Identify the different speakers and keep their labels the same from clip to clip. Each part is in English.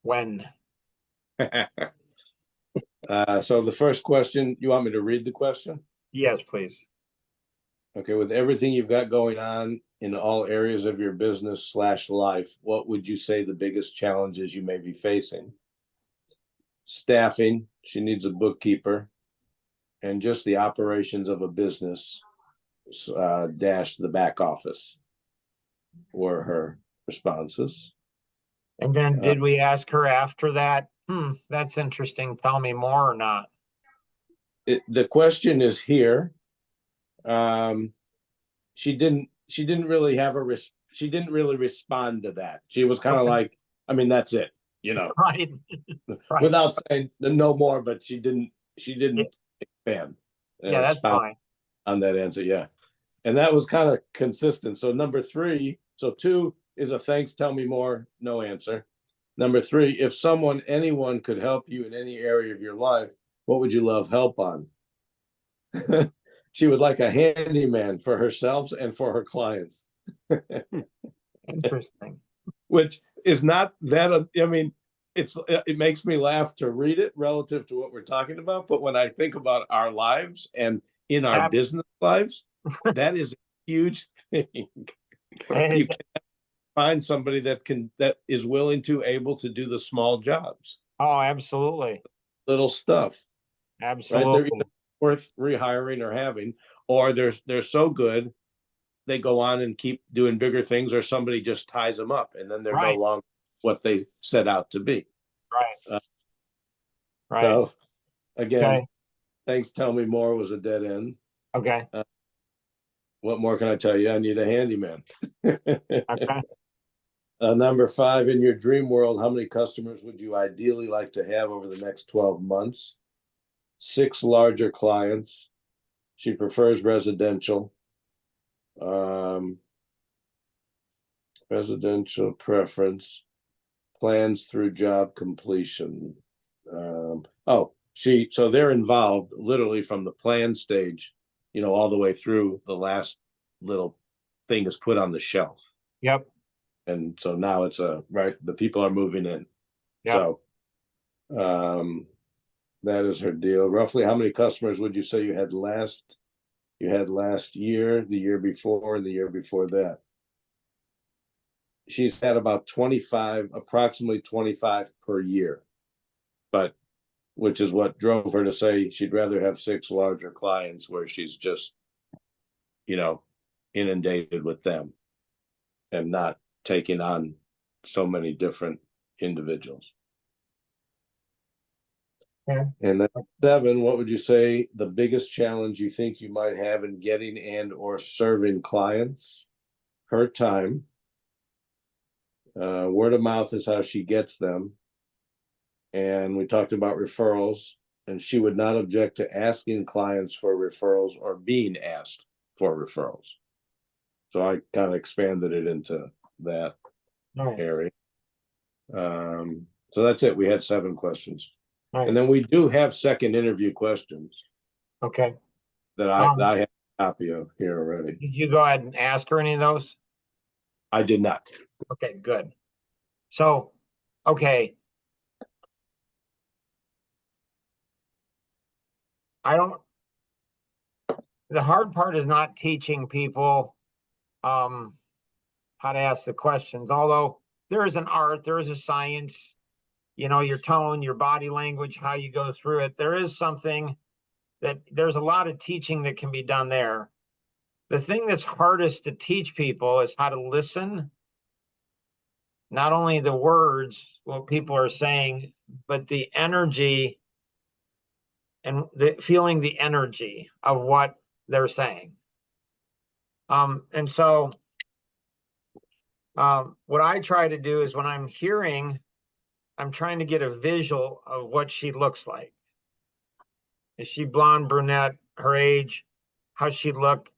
Speaker 1: When?
Speaker 2: So the first question, you want me to read the question?
Speaker 1: Yes, please.
Speaker 2: Okay, with everything you've got going on in all areas of your business slash life, what would you say the biggest challenges you may be facing? Staffing, she needs a bookkeeper, and just the operations of a business, dash the back office were her responses.
Speaker 1: And then did we ask her after that? That's interesting. Tell me more or not?
Speaker 2: The question is here. Um, she didn't really have she didn't really respond to that. She was kind of
Speaker 1: Okay.
Speaker 2: like, I mean, that's it, you know,
Speaker 1: Right. Right.
Speaker 2: without saying no more, but she
Speaker 1: Yeah,
Speaker 2: didn't expand
Speaker 1: yeah, that's
Speaker 2: expound
Speaker 1: fine.
Speaker 2: on that answer. Yeah. And that was kind of consistent. So number three, so two is a thanks, tell me more, no answer. Number three, if anyone could help you in any area of your life, what would you love help on? She would like a handyman for herself and for her clients,
Speaker 1: Interesting.
Speaker 2: which is not that. I mean, it makes me laugh to read it relative to what we're talking about. But when I think about our lives and in our
Speaker 1: Ab-
Speaker 2: business lives, that is a huge thing. You can find somebody that is willing to able to do the small jobs,
Speaker 1: Oh, absolutely.
Speaker 2: little stuff, right? They're
Speaker 1: Absolutely.
Speaker 2: either worth rehiring or having, or they're so good they go on and keep doing bigger things, or somebody just ties them up, and then they're no
Speaker 1: Right.
Speaker 2: longer what they set out to be.
Speaker 1: Right.
Speaker 2: Uh,
Speaker 1: Right.
Speaker 2: so again,
Speaker 1: Okay.
Speaker 2: thanks. Tell me more was a dead end.
Speaker 1: Okay.
Speaker 2: Uh, what more can I tell you? I need a handyman.
Speaker 1: Okay.
Speaker 2: Number five, in your dream world, how many customers would you ideally like to have over the next 12 months? Six larger clients. She prefers residential. Um, residential preference. Plans through job completion. So they're involved literally from the plan stage, all the way through the last little thing is put on the shelf.
Speaker 1: Yep.
Speaker 2: And so now it's right, the people are moving in.
Speaker 1: Yep.
Speaker 2: So that is her deal. Roughly how many customers would you say you had last year, the year before, and the year before that? She's had about 25, approximately 25 per year, but which is what drove her to say she'd rather have six larger clients where she's just, you know, inundated with them and not taking on so many different individuals.
Speaker 1: Okay.
Speaker 2: And then seven, what would you say the biggest challenge you think you might have in getting and or serving clients? Her time. Word of mouth is how she gets them. And we talked about referrals, and she would not object to asking clients for referrals or being asked for referrals. So I kind of expanded it into that
Speaker 1: Nice.
Speaker 2: area. So that's it. We had seven questions. And
Speaker 1: Nice.
Speaker 2: then we do have second interview questions
Speaker 1: Okay.
Speaker 2: that I have a copy of here already.
Speaker 1: Did you go ahead and ask her any of those?
Speaker 2: I did not.
Speaker 1: Okay, good. So, okay. I don't, the hard part is not teaching people um how to ask the questions, although there is an art, there is a science, your tone, your body language, how you go through it. There is something that there's a lot of teaching that can be done there. The thing that's hardest to teach people is how to listen, not only the words, what people are saying, but the energy and feeling the energy of what they're saying. And so what I try to do is when I'm hearing, I'm trying to get a visual of what she looks like. Is she blonde, brunette, her age, how she look,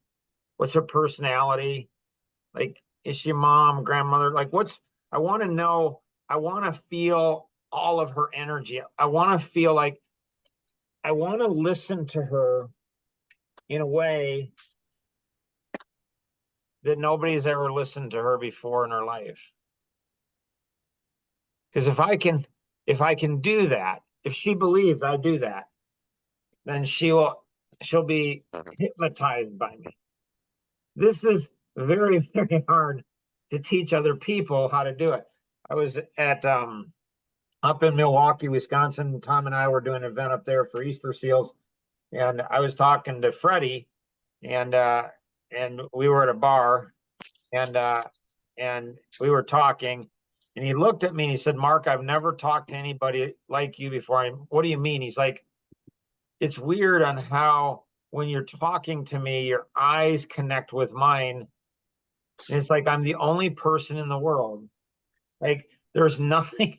Speaker 1: what's her personality? Like, is she mom, grandmother? Like, I want to know, I want to feel all of her energy. I want to feel like I want to listen to her in a way that nobody's ever listened to her before in her life. Because if I can do that, if she believes I do that, then she'll be hypnotized by me. This is very, very hard to teach other people how to do it. I was at up in Milwaukee, Wisconsin. Tom and I were doing an event up there for Easter seals, and I was talking to Freddie, and we were at a bar, and we were talking, and he looked at me and he said, "Mark, I've never talked to anybody like you before." What do you mean? He's like, "It's weird on how when you're talking to me, your eyes connect with mine. And it's like I'm the only person in the world. Like there's nothing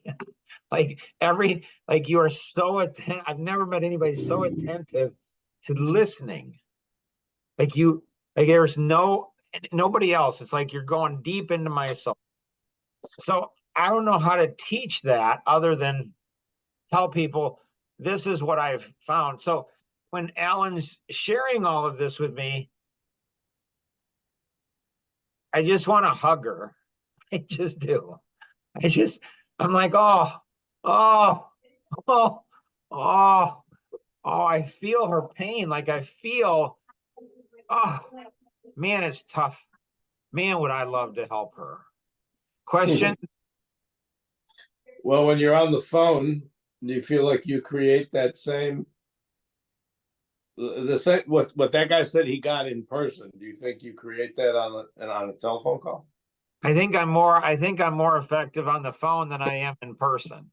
Speaker 1: like you are so attentive. I've never met anybody so attentive to listening. Like there's nobody else. It's like you're going deep into my soul." So I don't know how to teach that other than tell people this is what I've found. So when Alan's sharing all of this with me, I just want to hug her. I just do. I'm like, oh, oh, oh, oh, oh, I feel her pain. Like I feel, oh, man, it's tough. Man, would I love to help her. Question?
Speaker 2: Well, when you're on the phone, do you feel like you create that same what that guy said he got in person? Do you think you create that on a telephone call?
Speaker 1: I think I'm more effective on the phone than I am in person.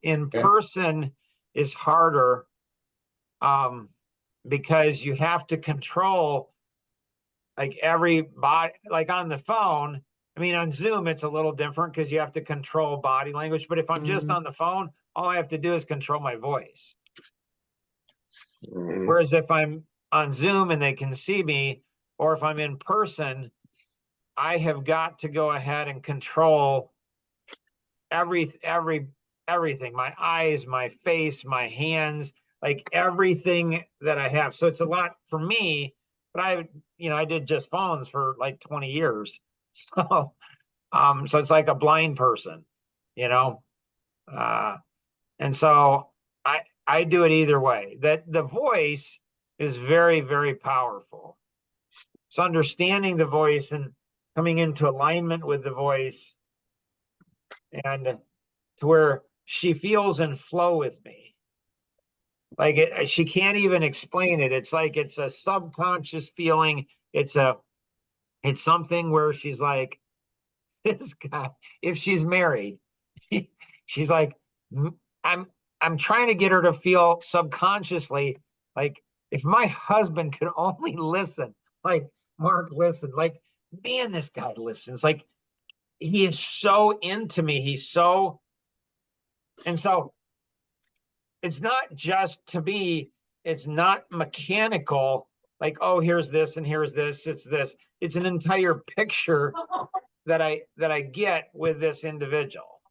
Speaker 1: In person is harder because you have to control like everybody. Like on the phone, I mean, on Zoom, it's a little different because you have to control body language. But if I'm just on the phone, all I have to do is control my voice. Whereas if I'm on Zoom and they can see me, or if I'm in person, I have got to go ahead and control everything, my eyes, my face, my hands, like everything that I have. So it's a lot for me, but I did just phones for like 20 years. So, so it's like a blind person, and so I do it either way. That the voice is very, very powerful. So understanding the voice and coming into alignment with the voice and to where she feels in flow with me. Like she can't even explain it. It's like it's a subconscious feeling. It's something where she's like, this guy, if she's married, she's like, I'm trying to get her to feel subconsciously like if my husband could only listen, like Mark listened, like, man, this guy listens. Like he is so into me. And so it's not just to be, it's not mechanical, like, oh, here's this and here's this, it's this. It's an entire picture that I get with this individual.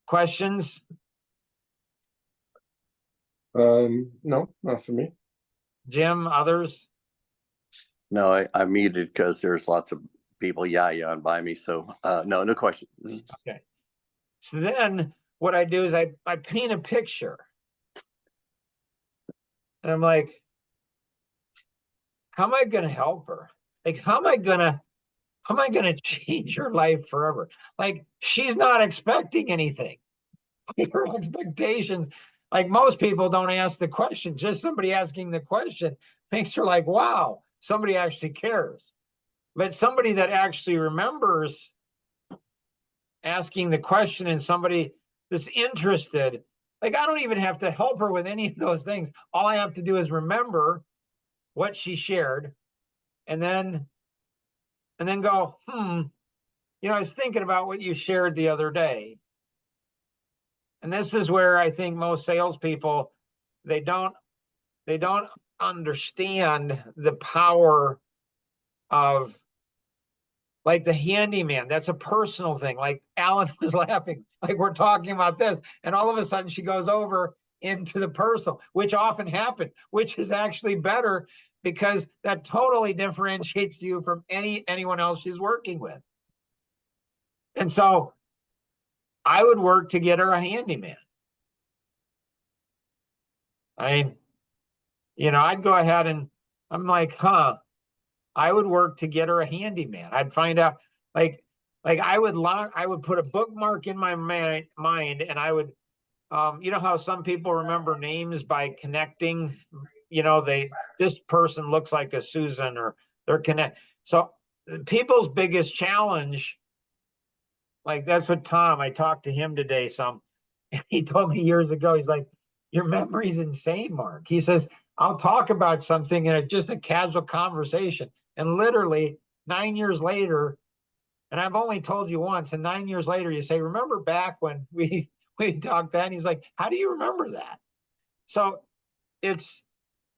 Speaker 1: Questions?
Speaker 2: No, not for me.
Speaker 1: Jim, others?
Speaker 3: No, I muted because there's lots of people yah-yahing by me. So no question.
Speaker 1: Okay. So then what I do is I paint a picture. And I'm like, how am I going to help her? Like, how am I going to change her life forever? Like, she's not expecting anything. Her expectations, like most people don't ask the question. Just somebody asking the question makes her like, wow, somebody actually cares. But somebody that actually remembers asking the question and somebody that's interested, like I don't even have to help her with any of those things. All I have to do is remember what she shared and then go, I was thinking about what you shared the other day. And this is where I think most salespeople, they don't understand the power of like the handyman. That's a personal thing. Like Alan was laughing, like we're talking about this, and all of a sudden she goes over into the personal, which often happens, which is actually better because that totally differentiates you from anyone else she's working with. And so I would work to get her a handyman. I mean, I'd go ahead and I'm like, I would work to get her a handyman. I'd find out like I would put a bookmark in my mind and I would you know how some people remember names by connecting, this person looks like a Susan or they're connect. So people's biggest challenge, like that's what I talked to him today some. He told me years ago, he's like, your memory's insane, Mark. He says, I'll talk about something in just a casual conversation. And literally 9 years later, and I've only told you once, and 9 years later, you say, remember back when we talked then? He's like, how do you remember that? So it's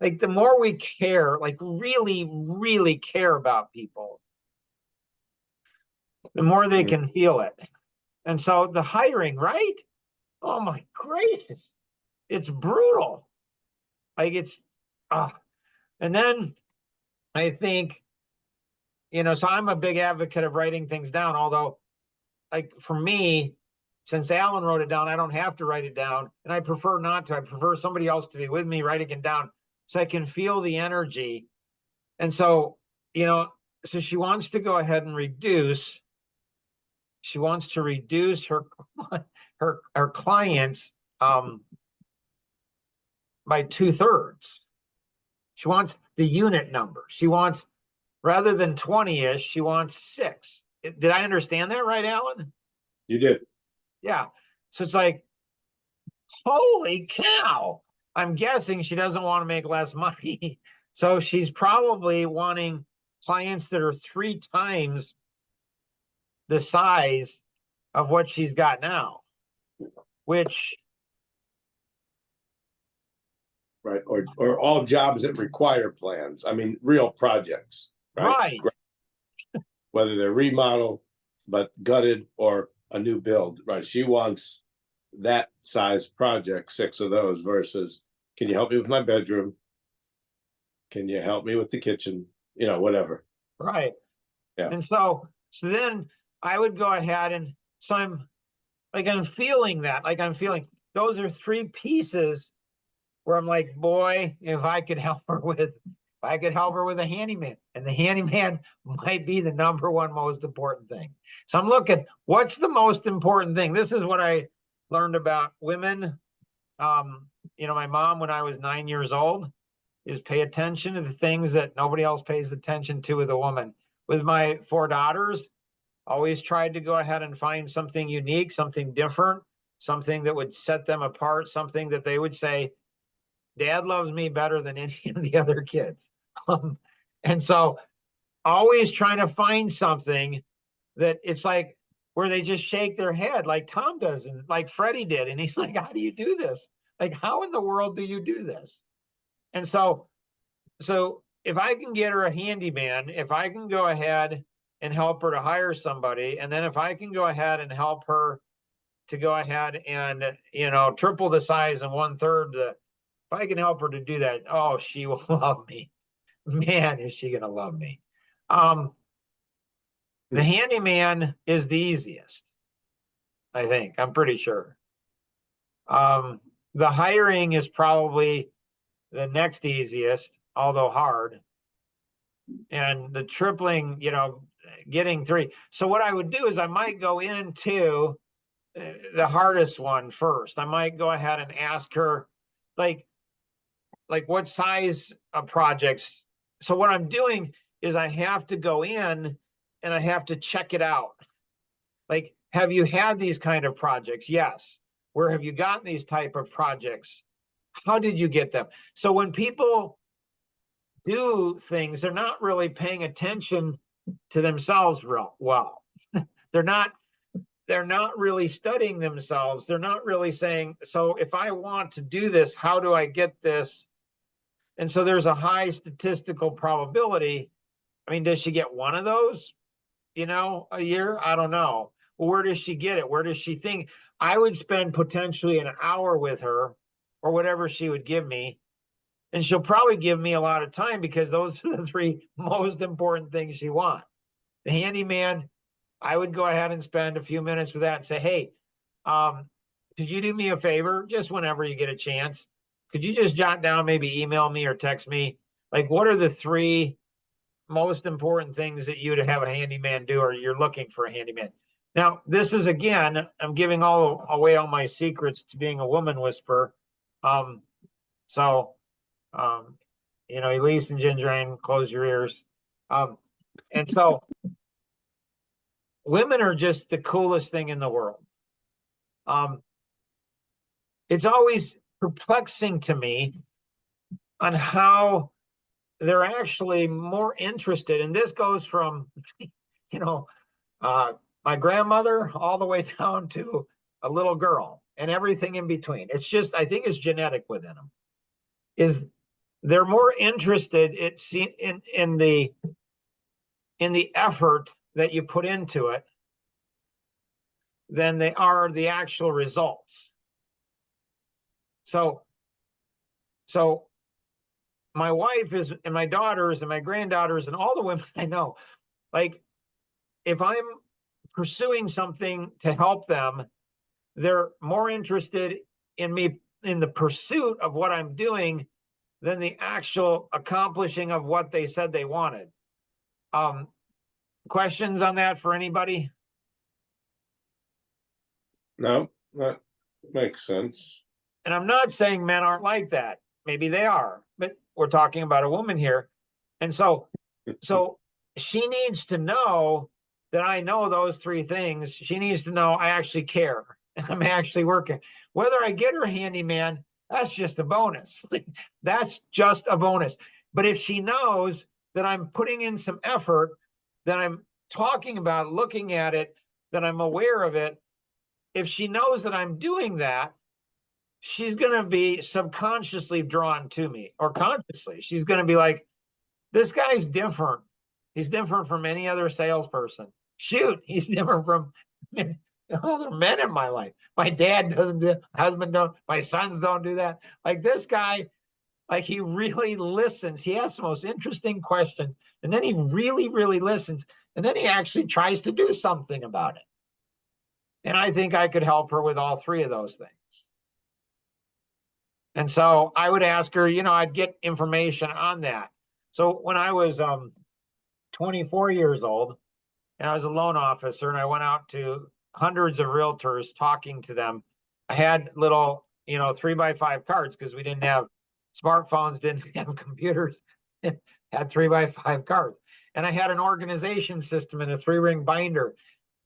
Speaker 1: like the more we care, like really, really care about people, the more they can feel it. And so the hiring, right? Oh my gracious, it's brutal. Like it's, and then I think, so I'm a big advocate of writing things down, although like for me, since Alan wrote it down, I don't have to write it down. And I prefer not to. I prefer somebody else to be with me writing it down so I can feel the energy. And so, so she wants to go ahead and reduce. She wants to reduce her clients by 2/3. She wants the unit number. She wants, rather than 20-ish, she wants 6. Did I understand that right, Alan?
Speaker 2: You did.
Speaker 1: Yeah. So it's like, holy cow. I'm guessing she doesn't want to make less money. So she's probably wanting clients that are 3 times the size of what she's got now, which.
Speaker 2: Right. Or all jobs that require plans. I mean, real projects.
Speaker 1: Right.
Speaker 2: Whether they're remodel, but gutted or a new build, right? She wants that size project, 6 of those versus, can you help me with my bedroom? Can you help me with the kitchen? Whatever.
Speaker 1: Right.
Speaker 2: Yeah.
Speaker 1: And so then I would go ahead and so I'm feeling that, like I'm feeling those are 3 pieces where I'm like, boy, if I could help her with a handyman, and the handyman might be the number one most important thing. So I'm looking, what's the most important thing? This is what I learned about women. My mom, when I was 9 years old, is pay attention to the things that nobody else pays attention to with a woman. With my 4 daughters, always tried to go ahead and find something unique, something different, something that would set them apart, something that they would say, Dad loves me better than any of the other kids. And so always trying to find something that it's like where they just shake their head like Tom does and like Freddie did. And he's like, how do you do this? Like, how in the world do you do this? And so if I can get her a handyman, if I can go ahead and help her to hire somebody, and then if I can go ahead and help her to go ahead and, triple the size and 1/3 if I can help her to do that, oh, she will love me. Man, is she going to love me. The handyman is the easiest, I think. I'm pretty sure. The hiring is probably the next easiest, although hard. And the tripling, getting 3. So what I would do is I might go into the hardest one first. I might go ahead and ask her, like what size of projects. So what I'm doing is I have to go in and I have to check it out. Like, have you had these kind of projects? Yes. Where have you gotten these type of projects? How did you get them? So when people do things, they're not really paying attention to themselves real well. They're not really studying themselves. They're not really saying, so if I want to do this, how do I get this? And so there's a high statistical probability. I mean, does she get one of those, a year? I don't know. Well, where does she get it? Where does she think? I would spend potentially an hour with her or whatever she would give me. And she'll probably give me a lot of time because those are the 3 most important things she wants. The handyman, I would go ahead and spend a few minutes with that and say, hey, Could you do me a favor, just whenever you get a chance? Could you just jot down, maybe email me or text me, like, what are the 3 most important things that you'd have a handyman do, or you're looking for a handyman? Now, this is, again, I'm giving away all my secrets to being a woman whisperer. So, Elise and Ginger, close your ears. And so women are just the coolest thing in the world. It's always perplexing to me on how they're actually more interested, and this goes from, my grandmother all the way down to a little girl and everything in between. It's just, I think it's genetic within them. Is they're more interested in the effort that you put into it than they are the actual results. So my wife and my daughters and my granddaughters and all the women I know, like, if I'm pursuing something to help them, they're more interested in me, in the pursuit of what I'm doing, than the actual accomplishing of what they said they wanted. Questions on that for anybody?
Speaker 2: No, that makes sense.
Speaker 1: And I'm not saying men aren't like that. Maybe they are, but we're talking about a woman here. And so she needs to know that I know those 3 things. She needs to know I actually care and I'm actually working. Whether I get her handyman, that's just a bonus. That's just a bonus. But if she knows that I'm putting in some effort, that I'm talking about looking at it, that I'm aware of it, if she knows that I'm doing that, she's going to be subconsciously drawn to me, or consciously. She's going to be like, this guy's different. He's different from any other salesperson. Shoot, he's different from other men in my life. My dad doesn't do it. Husband don't. My sons don't do that. Like, this guy, like, he really listens. He asks the most interesting questions, and then he really, really listens, and then he actually tries to do something about it. And I think I could help her with all 3 of those things. And so I would ask her, I'd get information on that. So when I was 24 years old and I was a loan officer and I went out to hundreds of realtors talking to them, I had little, 3x5 cards, because we didn't have smartphones, didn't have computers, had 3x5 cards. And I had an organization system in a 3-ring binder.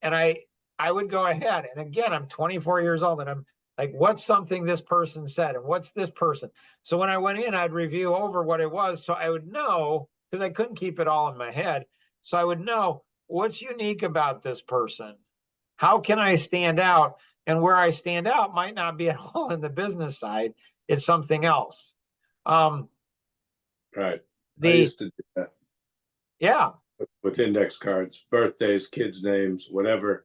Speaker 1: And I would go ahead. And again, I'm 24 years old and I'm like, what's something this person said? And what's this person? So when I went in, I'd review over what it was. So I would know, because I couldn't keep it all in my head. So I would know what's unique about this person. How can I stand out? And where I stand out might not be at all in the business side. It's something else.
Speaker 2: Right. I used to do that.
Speaker 1: Yeah.
Speaker 2: With index cards, birthdays, kids' names, whatever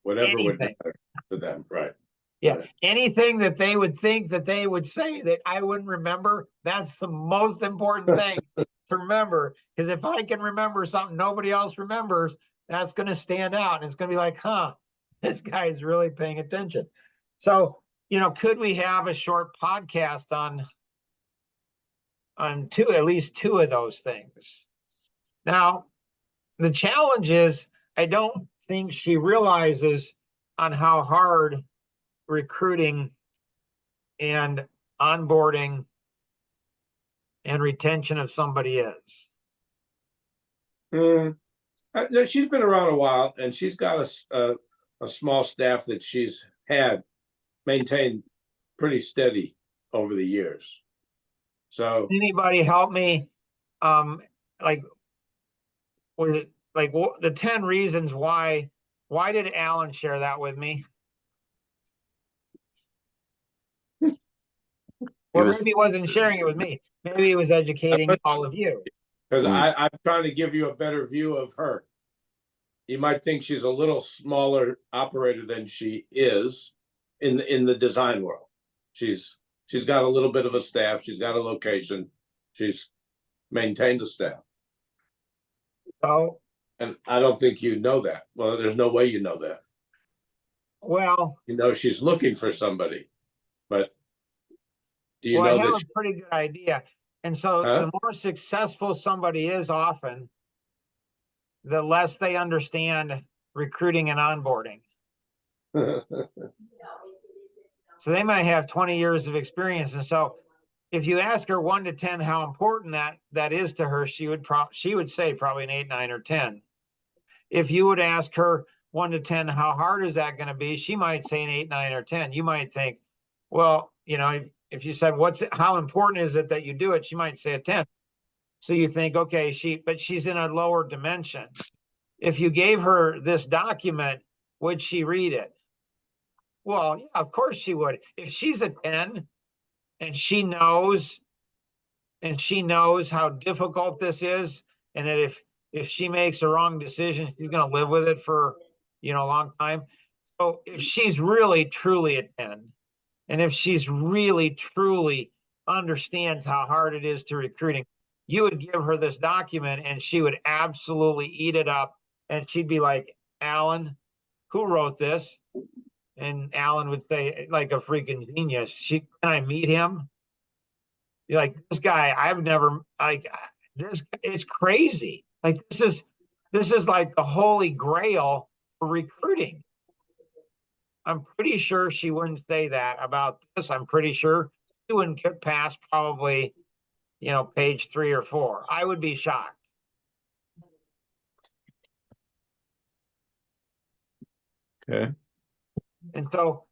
Speaker 1: Anything
Speaker 2: would matter to them. Right.
Speaker 1: Yeah.
Speaker 2: Right.
Speaker 1: Anything that they would think that they would say that I wouldn't remember, that's the most important thing to remember. Because if I can remember something nobody else remembers, that's going to stand out. And it's going to be like, this guy is really paying attention. So, could we have a short podcast on at least 2 of those things? Now, the challenge is, I don't think she realizes on how hard recruiting and onboarding and retention of somebody is.
Speaker 2: She's been around a while, and she's got a small staff that she's had maintained pretty steady over the years. So
Speaker 1: Anybody help me? Like, the 10 reasons why did Alan share that with me? Or maybe he wasn't sharing it with me. Maybe he was educating all of you.
Speaker 2: Because I'm trying to give you a better view of her. You might think she's a little smaller operator than she is in the design world. She's got a little bit of a staff. She's got a location. She's maintained a staff.
Speaker 1: So,
Speaker 2: and I don't think you know that. Well, there's no way you know that.
Speaker 1: Well,
Speaker 2: You know, she's looking for somebody, but do you
Speaker 1: well, I
Speaker 2: know
Speaker 1: have
Speaker 2: that?
Speaker 1: a pretty good idea. And so
Speaker 2: Huh?
Speaker 1: the more successful somebody is often, the less they understand recruiting and onboarding. So they might have 20 years of experience. And so if you ask her 1 to 10 how important that is to her, she would say probably an 8, 9, or 10. If you would ask her 1 to 10 how hard is that going to be, she might say an 8, 9, or 10. You might think, well, if you said how important is it that you do it, she might say a 10. So you think, okay, but she's in a lower dimension. If you gave her this document, would she read it? Well, yeah, of course she would. If she's a 10 and she knows how difficult this is, and that if she makes a wrong decision, she's going to live with it for a long time. So if she's really truly a 10, and if she's really truly understands how hard it is to recruiting, you would give her this document and she would absolutely eat it up, and she'd be like, Alan, who wrote this? And Alan would say, like a freaking genius, can I meet him? You're like, this guy, I've never like this. It's crazy. Like this is like the holy grail for recruiting. I'm pretty sure she wouldn't say that about this. I'm pretty sure she wouldn't get past probably, page 3 or 4. I would be shocked.
Speaker 2: Okay.
Speaker 1: And so,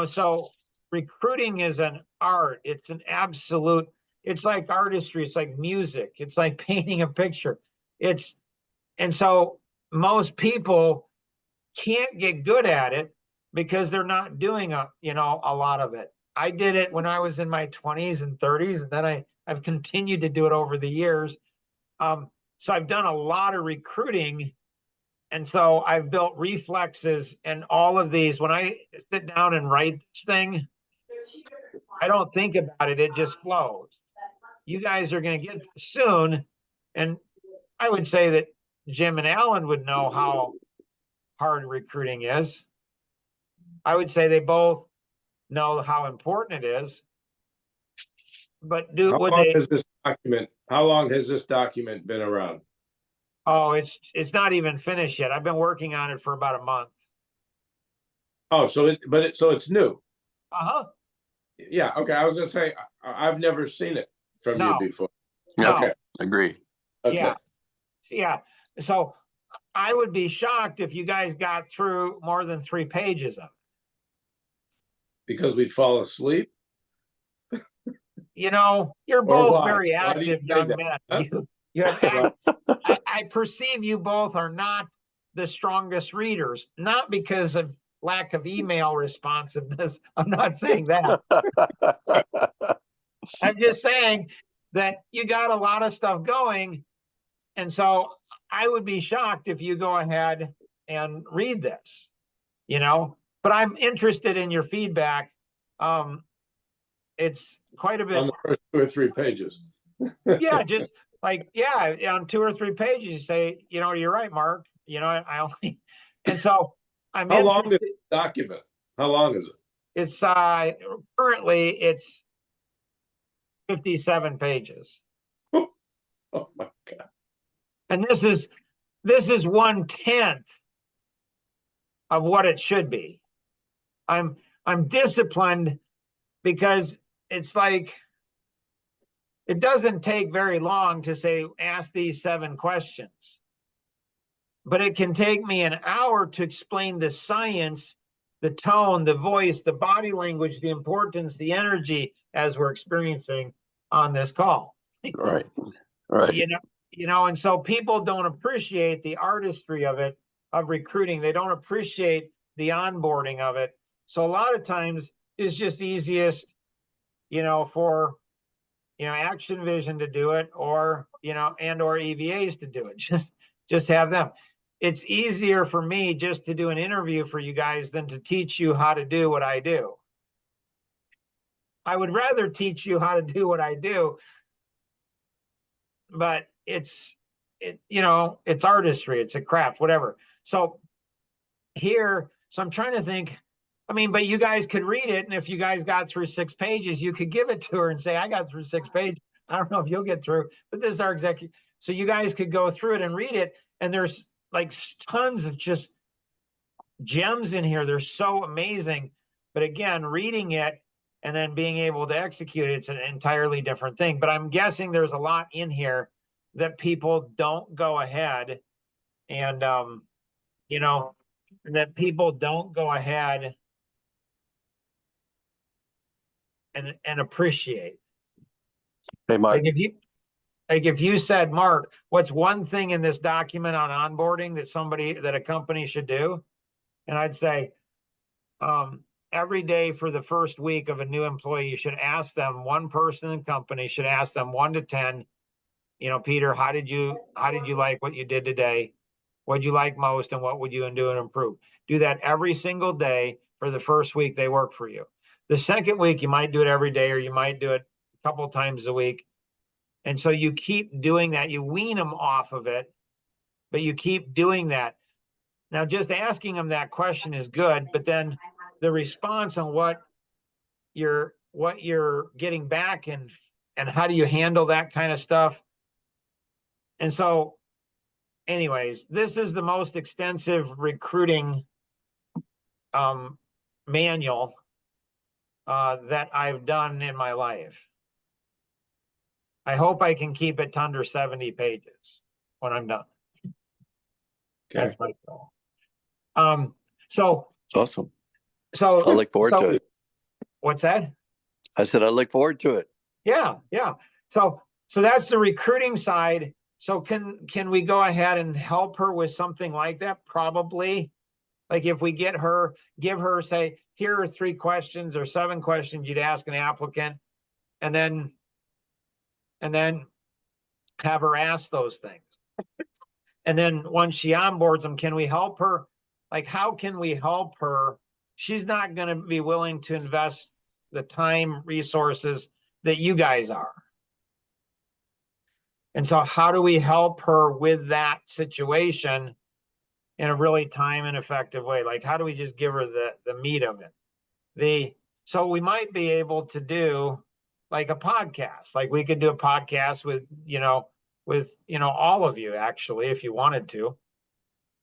Speaker 1: so recruiting is an art. It's an absolute, it's like artistry. It's like music. It's like painting a picture. And so most people can't get good at it because they're not doing a lot of it. I did it when I was in my 20s and 30s, and then I've continued to do it over the years. So I've done a lot of recruiting, and so I've built reflexes and all of these. When I sit down and write this thing, I don't think about it. It just flows. You guys are going to get this soon. And I would say that Jim and Alan would know how hard recruiting is. I would say they both know how important it is. But
Speaker 2: How long has this document been around?
Speaker 1: Oh, it's not even finished yet. I've been working on it for about a month.
Speaker 2: Oh, so it's new.
Speaker 1: Uh-huh.
Speaker 2: Yeah, okay. I was gonna say I've never seen it from
Speaker 1: No.
Speaker 2: you before.
Speaker 3: Yeah,
Speaker 2: Okay.
Speaker 3: agree.
Speaker 2: Okay.
Speaker 1: Yeah. So I would be shocked if you guys got through more than 3 pages of it.
Speaker 2: Because we'd fall asleep.
Speaker 1: You're both
Speaker 2: why?
Speaker 1: very
Speaker 2: Why do you
Speaker 1: active
Speaker 2: say
Speaker 1: young
Speaker 2: that?
Speaker 1: men.
Speaker 2: Huh?
Speaker 1: You have
Speaker 2: Well,
Speaker 1: I perceive you both are not the strongest readers, not because of lack of email responsiveness. I'm not saying that. I'm just saying that you got a lot of stuff going. And so I would be shocked if you go ahead and read this, but I'm interested in your feedback. It's quite a bit.
Speaker 2: on the first 2 or 3 pages.
Speaker 1: Yeah, just like, on 2 or 3 pages, you say, you're right, Mark. I only, and so I'm
Speaker 2: How long is
Speaker 1: interested.
Speaker 2: the document? How long is it?
Speaker 1: It's currently it's 57 pages.
Speaker 2: Oh my God.
Speaker 1: And this is 1/10 of what it should be. I'm disciplined because it's like it doesn't take very long to say ask these 7 questions. But it can take me an hour to explain the science, the tone, the voice, the body language, the importance, the energy as we're experiencing on this call.
Speaker 3: Right.
Speaker 1: And so people don't appreciate the artistry of it, of recruiting. They don't appreciate the onboarding of it. So a lot of times it's just easiest, for Action Vision to do it, or and or EVAs to do it. Just have them. It's easier for me just to do an interview for you guys than to teach you how to do what I do. I would rather teach you how to do what I do, but it's artistry, it's a craft, whatever. So here, so I'm trying to think, I mean, but you guys could read it, and if you guys got through 6 pages, you could give it to her and say, I got through 6 pages. I don't know if you'll get through, but this is our executive. So you guys could go through it and read it, and there's like tons of just gems in here. They're so amazing. But again, reading it and then being able to execute it, it's an entirely different thing. But I'm guessing there's a lot in here that people don't go ahead and, that people don't go ahead and appreciate.
Speaker 3: Hey, Mark,
Speaker 1: Like if you said, Mark, what's one thing in this document on onboarding that a company should do? And I'd say, every day for the first week of a new employee, you should ask them, one person in the company should ask them 1 to 10, Peter, how did you like what you did today? What'd you like most, and what would you do and improve? Do that every single day for the first week they work for you. The second week, you might do it every day, or you might do it a couple of times a week. And so you keep doing that. You wean them off of it, but you keep doing that. Now, just asking them that question is good, but then the response on what you're getting back and how do you handle that kind of stuff. And so anyways, this is the most extensive recruiting manual that I've done in my life. I hope I can keep it to under 70 pages when I'm done.
Speaker 2: Okay.
Speaker 1: That's my goal. So
Speaker 3: awesome.
Speaker 1: So
Speaker 3: I look forward to it.
Speaker 1: What's that?
Speaker 3: I said, I look forward to it.
Speaker 1: Yeah. So that's the recruiting side. So can we go ahead and help her with something like that? Probably. Like if we give her, say, here are 3 questions or 7 questions you'd ask an applicant, and then have her ask those things. And then once she onboards them, can we help her? Like, how can we help her? She's not going to be willing to invest the time, resources that you guys are. And so how do we help her with that situation in a really time and effective way? Like, how do we just give her the meat of it? So we might be able to do like a podcast. Like we could do a podcast with all of you, actually, if you wanted to.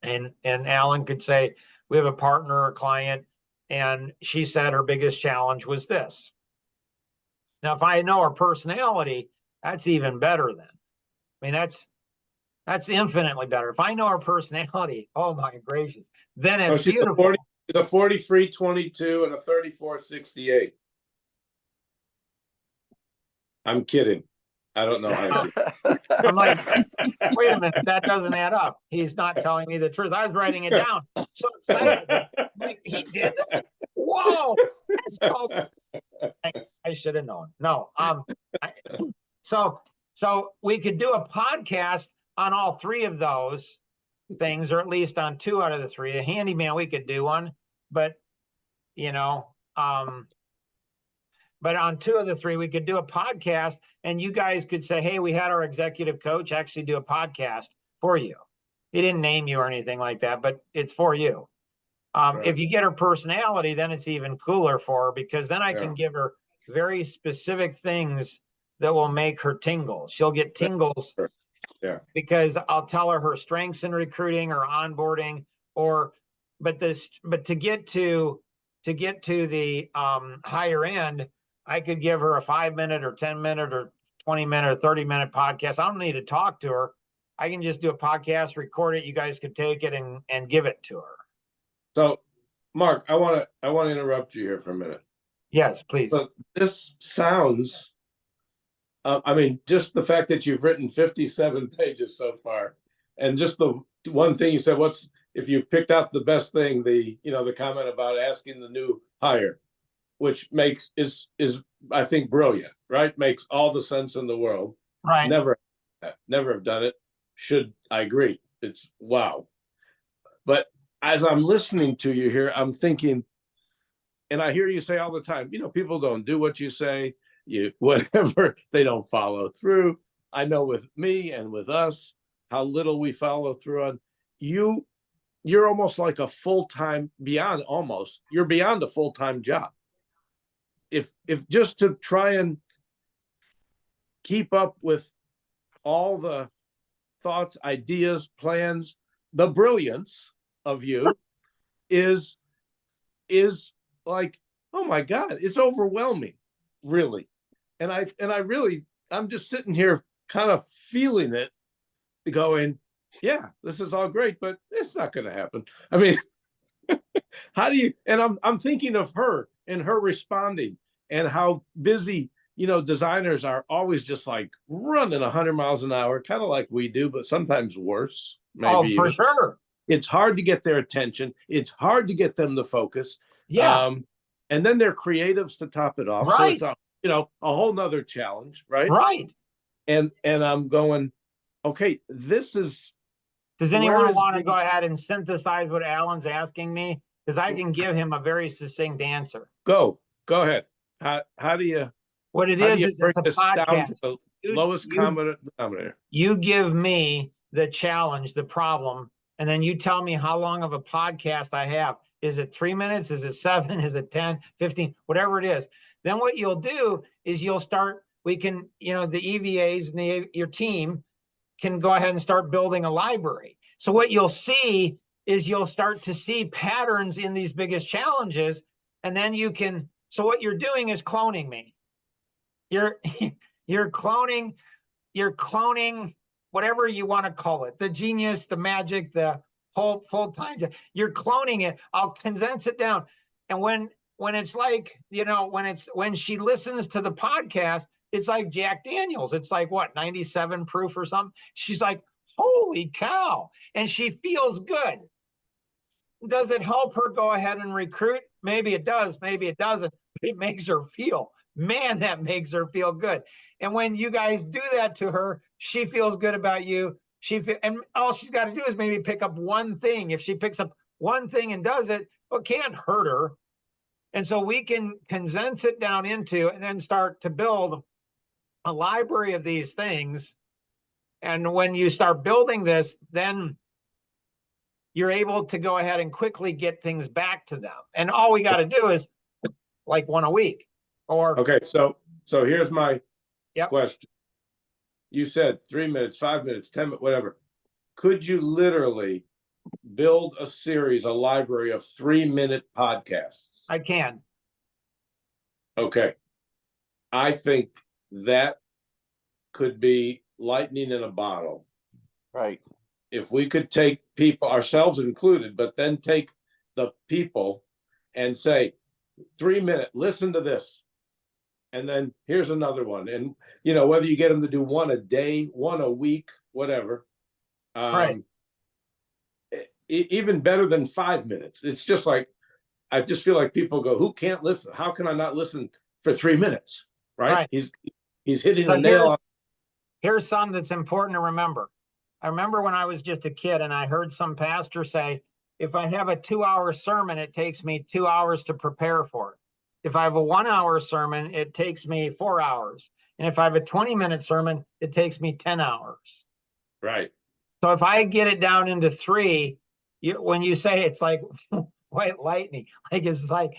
Speaker 1: And Alan could say, we have a partner or client, and she said her biggest challenge was this. Now, if I know her personality, that's even better then. I mean, that's infinitely better. If I know her personality, oh my gracious, then it's beautiful.
Speaker 2: The 43-22 and a 34-68. I'm kidding. I don't know how.
Speaker 1: I'm like, wait a minute, that doesn't add up. He's not telling me the truth. I was writing it down. So excited. Like, he did that? Whoa. That's so... I should have known. No. So we could do a podcast on all 3 of those things, or at least on 2 out of the 3. A handyman, we could do one, but but on 2 of the 3, we could do a podcast, and you guys could say, hey, we had our executive coach actually do a podcast for you. He didn't name you or anything like that, but it's for you. Right. If you get her personality, then it's even cooler for her, because then I can give her very specific things that will make her tingle. She'll get tingles because I'll tell her strengths in recruiting or onboarding, but to get to the higher end, I could give her a 5-minute or 10-minute or 20-minute or 30-minute podcast. I don't need to talk to her. I can just do a podcast, record it. You guys could take it and give it to her.
Speaker 2: So, Mark, I want to interrupt you here for a minute.
Speaker 1: Yes, please.
Speaker 2: So this sounds, I mean, just the fact that you've written 57 pages so far, and just the one thing you said, if you picked out the best thing, the comment about asking the new hire, which is I think brilliant, right? Makes all the sense in the world.
Speaker 1: Right.
Speaker 2: Never have done it. I agree. It's wow. But as I'm listening to you here, I'm thinking, and I hear you say all the time, people don't do what you say, whatever, they don't follow through. I know with me and with us, how little we follow through on. You you're almost like a full-time you're beyond a full-time job. If just to try and keep up with all the thoughts, ideas, plans, the brilliance of you is like, oh my God, it's overwhelming, really. And I'm just sitting here kind of feeling it, going, yeah, this is all great, but it's not going to happen. I mean, how do you, and I'm thinking of her and her responding and how busy, designers are always just like running 100 miles an hour, kind of like we do, but sometimes worse.
Speaker 1: Oh, for sure.
Speaker 2: It's hard to get their attention. It's hard to get them to focus.
Speaker 1: Yeah.
Speaker 2: And then they're creatives to top it off.
Speaker 1: Right.
Speaker 2: So it's a whole nother challenge, right?
Speaker 1: Right.
Speaker 2: And I'm going, okay, this is.
Speaker 1: Does anyone want to go ahead and synthesize what Alan's asking me? Because I can give him a very succinct answer.
Speaker 2: Go ahead. How do you?
Speaker 1: What it is it's a
Speaker 2: down to
Speaker 1: podcast.
Speaker 2: the lowest common denominator.
Speaker 1: You give me the challenge, the problem, and then you tell me how long of a podcast I have. Is it 3 minutes? Is it 7? Is it 10, 15, whatever it is? Then what you'll do is you'll start, we can, the EVAs and your team can go ahead and start building a library. So what you'll see is you'll start to see patterns in these biggest challenges. And then so what you're doing is cloning me. You're cloning whatever you want to call it, the genius, the magic, the whole full-time. You're cloning it. I'll condense it down. And when it's like, when she listens to the podcast, it's like Jack Daniels. It's like what, 97 proof or something? She's like, holy cow. And she feels good. Does it help her go ahead and recruit? Maybe it does. Maybe it doesn't. It makes her feel, man, that makes her feel good. And when you guys do that to her, she feels good about you. And all she's got to do is maybe pick up one thing. If she picks up one thing and does it, it can't hurt her. And so we can condense it down into and then start to build a library of these things. And when you start building this, then you're able to go ahead and quickly get things back to them. And all we got to do is like one a week. Or
Speaker 2: okay, so here's my
Speaker 1: Yep.
Speaker 2: question. You said 3 minutes, 5 minutes, 10 minutes, whatever. Could you literally build a library of 3-minute podcasts?
Speaker 1: I can.
Speaker 2: Okay. I think that could be lightning in a bottle.
Speaker 3: Right.
Speaker 2: If we could take people, ourselves included, but then take the people and say, 3 minute, listen to this. And then here's another one. And, whether you get them to do one a day, one a week, whatever.
Speaker 1: Right.
Speaker 2: Even better than 5 minutes. It's just like, I just feel like people go, who can't listen? How can I not listen for 3 minutes? Right. He's hitting a nail on.
Speaker 1: Here's something that's important to remember. I remember when I was just a kid and I heard some pastor say, if I have a 2-hour sermon, it takes me 2 hours to prepare for it. If I have a 1-hour sermon, it takes me 4 hours. And if I have a 20-minute sermon, it takes me 10 hours.
Speaker 2: Right.
Speaker 1: So if I get it down into 3, when you say it's like white lightning, like it's like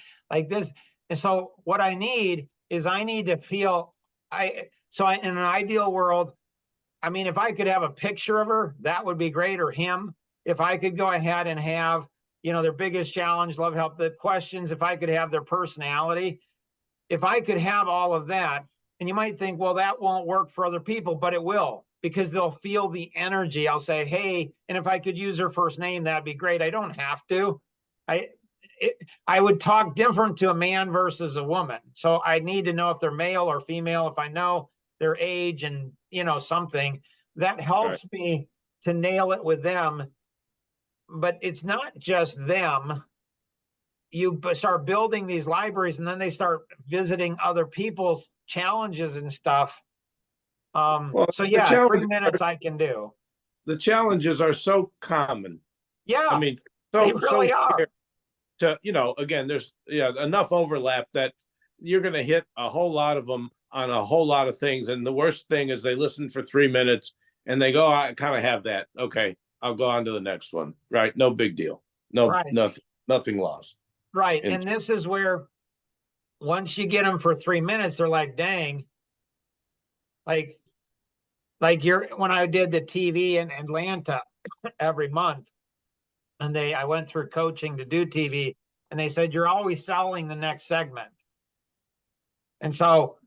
Speaker 1: this. And so what I need is to feel, in an ideal world, I mean, if I could have a picture of her, that would be great, or him. If I could go ahead and have, their biggest challenge, love, help, the questions, if I could have their personality, if I could have all of that, and you might think, well, that won't work for other people, but it will, because they'll feel the energy. I'll say, hey, and if I could use her first name, that'd be great. I don't have to. I would talk different to a man versus a woman. So I need to know if they're male or female. If I know their age and, something that helps me to nail it with them. But it's not just them. You start building these libraries and then they start visiting other people's challenges and stuff. So yeah, 3 minutes I can do.
Speaker 2: The challenges are so common.
Speaker 1: Yeah.
Speaker 2: I mean,
Speaker 1: they really are.
Speaker 2: Again, there's enough overlap that you're going to hit a whole lot of them on a whole lot of things. And the worst thing is they listen for 3 minutes and they go, I kind of have that. Okay. I'll go on to the next one. Right. No big deal. No,
Speaker 1: Right.
Speaker 2: nothing lost.
Speaker 1: Right.
Speaker 2: And-
Speaker 1: And this is where once you get them for 3 minutes, they're like, dang, like when I did the TV in Atlanta every month, and I went through coaching to do TV, and they said, you're always selling the next segment. And so,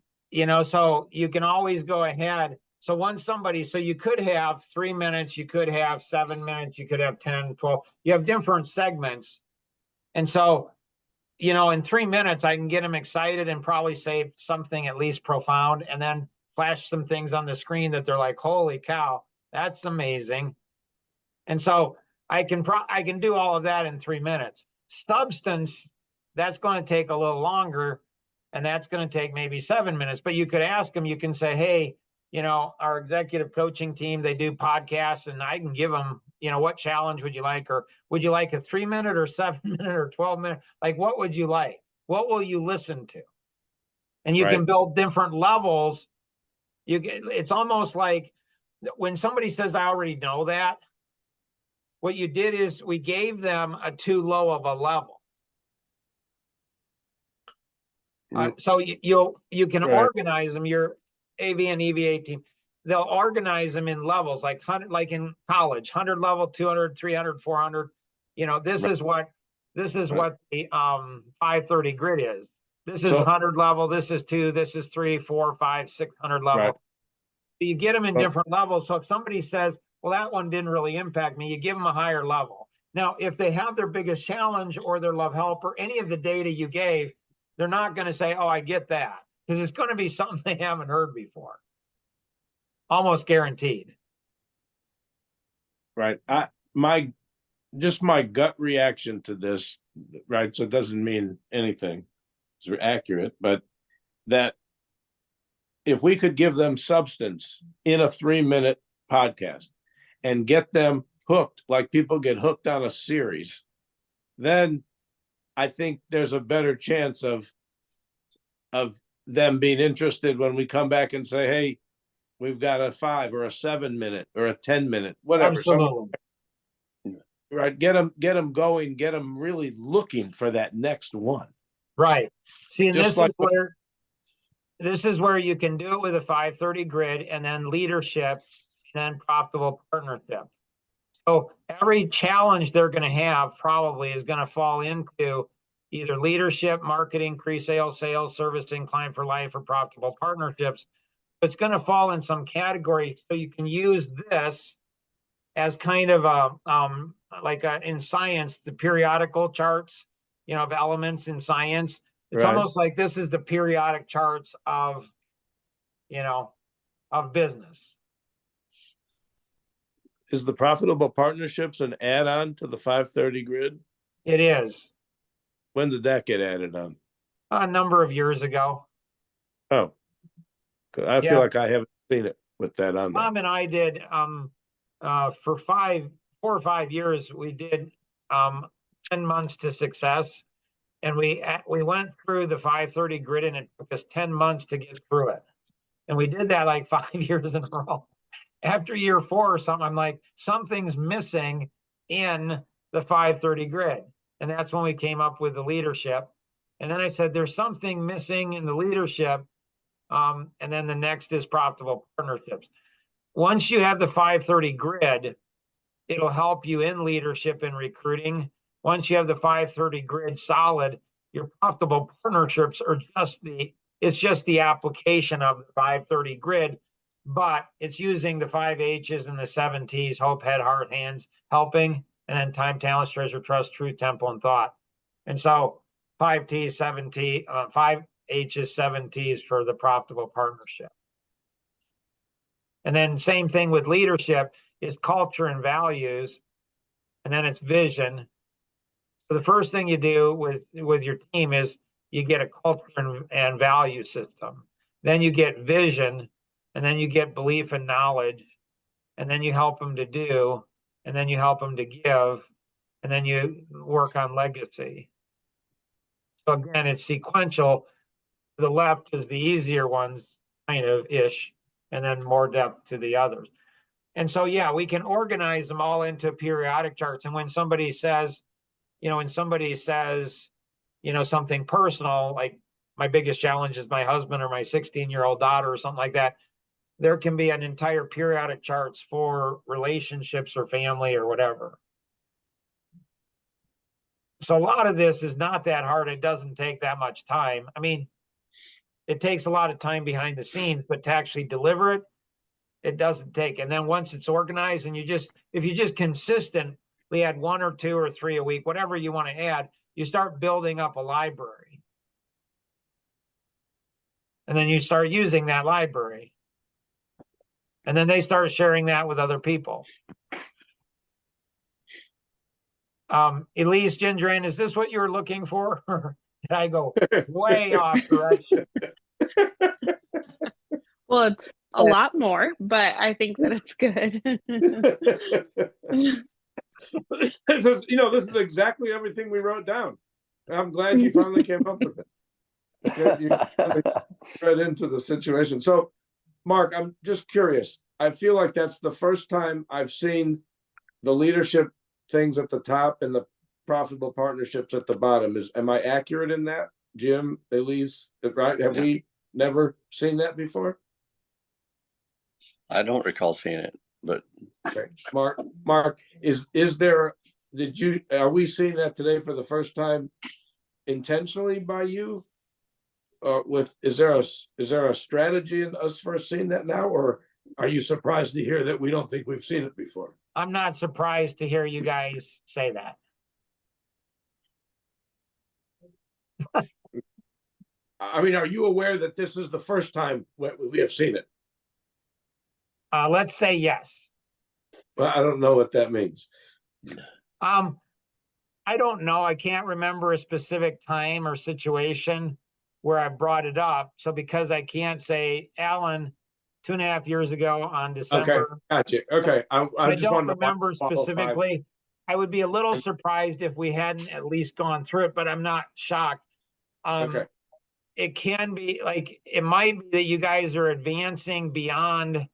Speaker 1: so you can always go ahead. So so you could have 3 minutes, you could have 7 minutes, you could have 10, 12, you have different segments. And so, in 3 minutes, I can get them excited and probably say something at least profound, and then flash some things on the screen that they're like, holy cow, that's amazing. And so I can do all of that in 3 minutes. Substance, that's going to take a little longer, and that's going to take maybe 7 minutes. But you could ask them, you can say, hey, our executive coaching team, they do podcasts, and I can give them, what challenge would you like? Or would you like a 3 minute or 7 minute or 12 minute? Like, what would you like? What will you listen to? And you can build different levels. It's almost like when somebody says, I already know that, what you did is we gave them a too low of a level. So you can organize them, your AV and EVA team, they'll organize them in levels, like in college, 100 level, 200, 300, 400. This is what the 530 grid is. This is 100 level, this is 2, this is 3, 4, 5, 600 level.
Speaker 2: Right.
Speaker 1: You get them in different levels. So if somebody says, well, that one didn't really impact me, you give them a higher level. Now, if they have their biggest challenge or their love help or any of the data you gave, they're not going to say, oh, I get that, because it's going to be something they haven't heard before. Almost guaranteed.
Speaker 2: Right. My gut reaction to this, right? So it doesn't mean anything. It's accurate, but that if we could give them substance in a 3-minute podcast and get them hooked, like people get hooked on a series, then I think there's a better chance of them being interested when we come back and say, hey, we've got a 5 or a 7 minute or a 10 minute, whatever.
Speaker 1: Absolutely.
Speaker 2: Right. Get them going, get them really looking for that next one.
Speaker 1: Right. See, and
Speaker 2: Just
Speaker 1: this is where you can do it with a 530 grid, and then leadership, and then profitable partnership. So every challenge they're going to have probably is going to fall into either leadership, marketing, pre-sale, sales, servicing, client for life, or profitable partnerships. It's going to fall in some category. So you can use this as kind of in science, the periodical charts, of elements in science. It's almost like this is the periodic charts of business.
Speaker 2: Is the profitable partnerships an add-on to the 530 grid?
Speaker 1: It is.
Speaker 2: When did that get added on?
Speaker 1: A number of years ago.
Speaker 2: Oh, I feel like I haven't seen it with that on there.
Speaker 1: Tom and I did for 4 or 5 years. We did 10 months to success, and we went through the 530 grid, and it took us 10 months to get through it. And we did that like 5 years in a row. After year 4 or something, I'm like, something's missing in the 530 grid. And that's when we came up with the leadership. And then I said, there's something missing in the leadership. And then the next is profitable partnerships. Once you have the 530 grid, it'll help you in leadership and recruiting. Once you have the 530 grid solid, your profitable partnerships are just the application of the 530 grid, but it's using the 5 H's and the 7 T's: hope, head, heart, hands, helping, and then time, talent, treasure, trust, truth, temple, and thought. And so 5 T's, 7 T, 5 H's, 7 T's for the profitable partnership. And then same thing with leadership is culture and values, and then it's vision. So the first thing you do with your team is you get a culture and value system. Then you get vision, and then you get belief and knowledge, and then you help them to do, and then you help them to give, and then you work on legacy. So again, it's sequential. The left is the easier ones, kind of ish, and then more depth to the others. And so, yeah, we can organize them all into periodic charts. And when somebody says, something personal, like my biggest challenge is my husband or my 16-year-old daughter or something like that, there can be an entire periodic charts for relationships or family or whatever. So a lot of this is not that hard. It doesn't take that much time. I mean, it takes a lot of time behind the scenes, but to actually deliver it, it doesn't take. And then once it's organized and if you just consistently add 1 or 2 or 3 a week, whatever you want to add, you start building up a library. And then you start using that library. And then they start sharing that with other people. Elise Gendron, is this what you were looking for? Did I go way off direction?
Speaker 4: Well, it's a lot more, but I think that it's good.
Speaker 2: This is, this is exactly everything we wrote down. I'm glad you finally came up with it. You read into the situation. So, Mark, I'm just curious. I feel like that's the first time I've seen the leadership things at the top and the profitable partnerships at the bottom. Am I accurate in that, Jim, Elise? Right? Have we never seen that before?
Speaker 3: I don't recall seeing it, but
Speaker 2: Okay. Mark, are we seeing that today for the first time intentionally by you? Is there a strategy in us first seeing that now, or are you surprised to hear that we don't think we've seen it before?
Speaker 1: I'm not surprised to hear you guys say that.
Speaker 2: I mean, are you aware that this is the first time we have seen it?
Speaker 1: Let's say yes.
Speaker 2: Well, I don't know what that means.
Speaker 1: I don't know. I can't remember a specific time or situation where I brought it up. So because I can't say, Alan, 2.5 years ago on December.
Speaker 2: Okay, gotcha. Okay, I just
Speaker 1: don't
Speaker 2: want to
Speaker 1: remember specifically. I would be a little surprised if we hadn't at least gone through it, but I'm not shocked.
Speaker 2: Okay.
Speaker 1: It can be like, it might be that you guys are advancing beyond,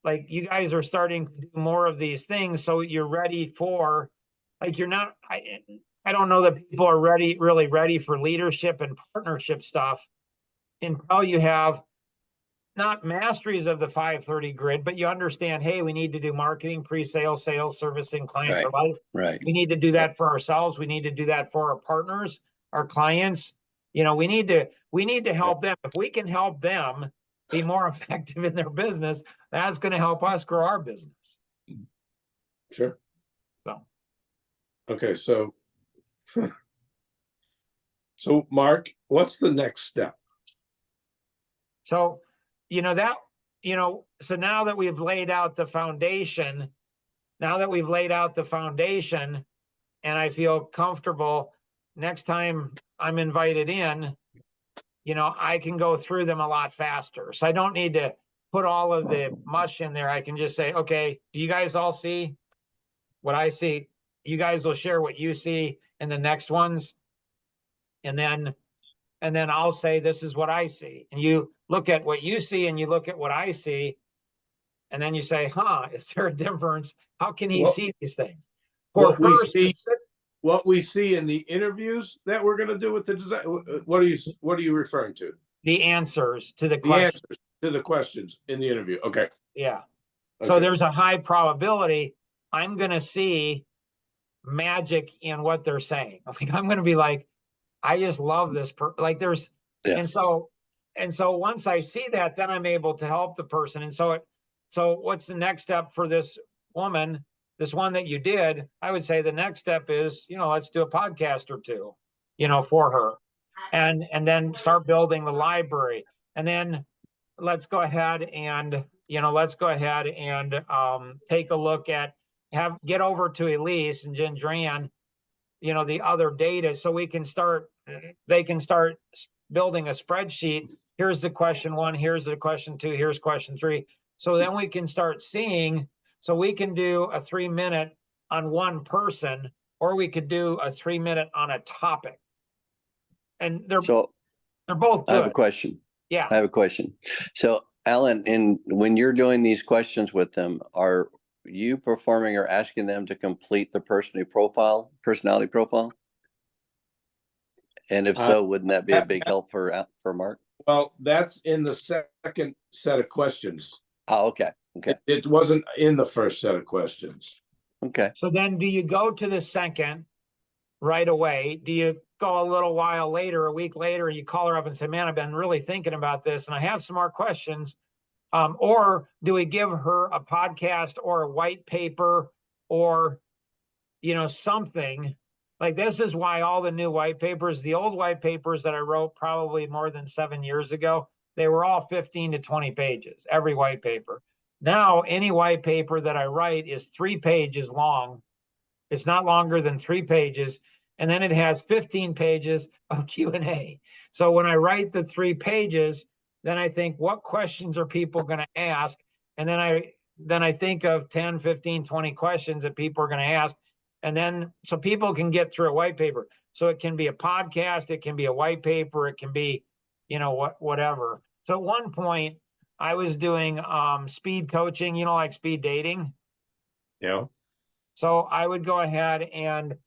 Speaker 1: like you guys are starting to do more of these things. So you're ready for, like, you're not, I don't know that people are really ready for leadership and partnership stuff until you have not masteries of the 530 grid, but you understand, hey, we need to do marketing, pre-sale, sales, servicing, client for life.
Speaker 3: right.
Speaker 1: We need to do that for ourselves. We need to do that for our partners, our clients. We need to help them. If we can help them be more effective in their business, that's going to help us grow our business.
Speaker 2: Sure.
Speaker 1: So,
Speaker 2: okay, so Mark, what's the next step?
Speaker 1: So, so now that we've laid out the foundation, and I feel comfortable, next time I'm invited in, I can go through them a lot faster. So I don't need to put all of the mush in there. I can just say, okay, do you guys all see what I see? You guys will share what you see in the next ones. And then I'll say, this is what I see. And you look at what you see and you look at what I see. And then you say, is there a difference? How can he see these things?
Speaker 2: What we see in the interviews that we're going to do with the design. What are you referring to?
Speaker 1: The answers to the questions.
Speaker 2: Answers to the questions in the interview. Okay.
Speaker 1: Yeah.
Speaker 2: Okay.
Speaker 1: So there's a high probability I'm going to see magic in what they're saying. I'm going to be like, I just love this. And so once I see that, then I'm able to help the person. And so what's the next step for this woman, this one that you did? I would say the next step is, let's do a podcast or two, for her, and then start building the library. And then let's go ahead and, take a look at, get over to Elise and Gendran, the other data, so they can start building a spreadsheet. Here's the question 1, here's the question 2, here's question 3. So then we can start seeing, so we can do a 3-minute on one person, or we could do a 3-minute on a topic. And they're both good.
Speaker 3: I have a question.
Speaker 1: Yeah.
Speaker 3: I have a question. So Alan, when you're doing these questions with them, are you performing or asking them to complete the personality profile? And if
Speaker 2: Uh,
Speaker 3: so, wouldn't that be a big help for Mark?
Speaker 2: Well, that's in the second set of questions.
Speaker 3: Oh, okay. Okay.
Speaker 2: It wasn't in the first set of questions.
Speaker 3: Okay.
Speaker 1: So then do you go to the second right away? Do you go a little while later, a week later, you call her up and say, man, I've been really thinking about this and I have some more questions. Or do we give her a podcast or a white paper or, something? Like this is why all the new white papers, the old white papers that I wrote probably more than 7 years ago, they were all 15 to 20 pages, every white paper. Now, any white paper that I write is 3 pages long. It's not longer than 3 pages. And then it has 15 pages of Q&A. So when I write the 3 pages, then I think, what questions are people going to ask? And then I think of 10, 15, 20 questions that people are going to ask. And then so people can get through a white paper. So it can be a podcast, it can be a white paper, it can be, whatever. So at one point I was doing speed coaching, like speed dating.
Speaker 2: Yeah.
Speaker 1: So I would go ahead and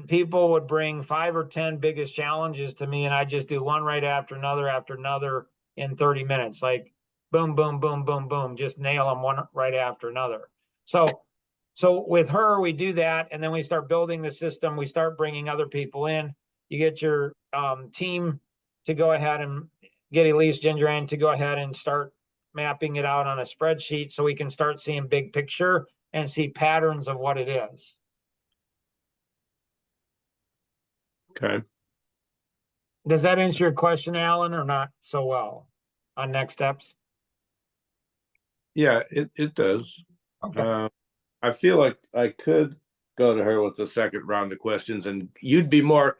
Speaker 1: people would bring 5 or 10 biggest challenges to me, and I just do one right after another in 30 minutes, like boom, boom, boom, boom, boom, just nail them one right after another. So with her, we do that, and then we start building the system. We start bringing other people in. You get your team to go ahead and get Elise Gendron to go ahead and start mapping it out on a spreadsheet so we can start seeing big picture and see patterns of what it is.
Speaker 2: Okay.
Speaker 1: Does that answer your question, Alan, or not so well on next steps?
Speaker 2: Yeah, it does.
Speaker 1: Okay.
Speaker 2: I feel like I could go to her with the second round of questions, and you'd be more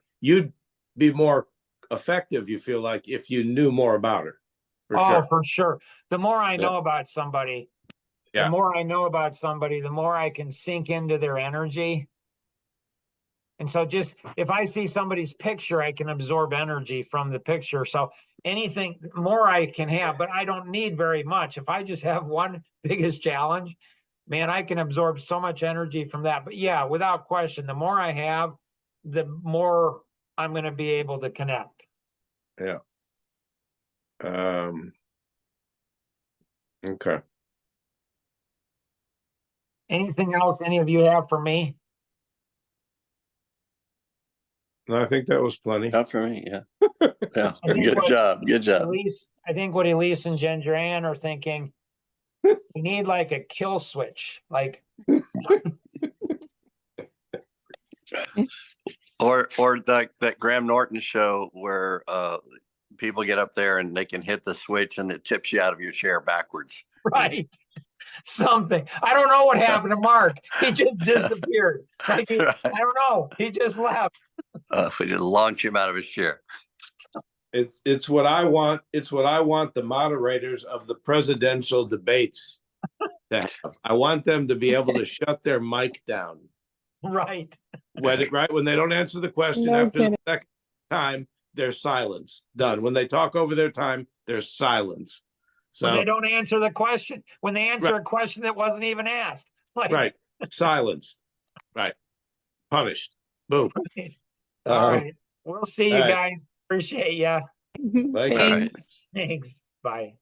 Speaker 2: effective, you feel like, if you knew more about her.
Speaker 1: For sure. The more I know about somebody,
Speaker 2: Yeah.
Speaker 1: the more I can sink into their energy. And so just if I see somebody's picture, I can absorb energy from the picture. So anything more I can have, but I don't need very much. If I just have one biggest challenge, man, I can absorb so much energy from that. But yeah, without question, the more I have, the more I'm going to be able to connect.
Speaker 2: Yeah. Okay.
Speaker 1: Anything else any of you have for me?
Speaker 2: No, I think that was plenty.
Speaker 3: Not for me. Yeah. Yeah.
Speaker 1: I think
Speaker 3: Good job. Good job.
Speaker 1: I think what Elise and Gendron are thinking, we need like a kill switch, like
Speaker 3: Or that Graham Norton show where people get up there and they can hit the switch and it tips you out of your chair backwards.
Speaker 1: right. Something. I don't know what happened to Mark. He just disappeared. Like
Speaker 3: Right.
Speaker 1: I don't know. He just left.
Speaker 3: We just launch him out of his chair.
Speaker 2: It's what I want. It's what I want the moderators of the presidential debates to have. I want them to be able to shut their mic down.
Speaker 1: Right.
Speaker 2: When they don't answer the question
Speaker 5: No
Speaker 2: after the
Speaker 5: kidding.
Speaker 2: second time, there's silence. Done. When they talk over their time, there's silence.
Speaker 1: When
Speaker 2: So
Speaker 1: they don't answer the question, when they answer a question that wasn't even asked. Like,
Speaker 2: right, silence. Right, punished. Boom.
Speaker 1: All right. We'll see you
Speaker 2: all right.
Speaker 1: guys. Appreciate ya.
Speaker 2: Thank you.
Speaker 3: All right.
Speaker 1: Thanks. Bye.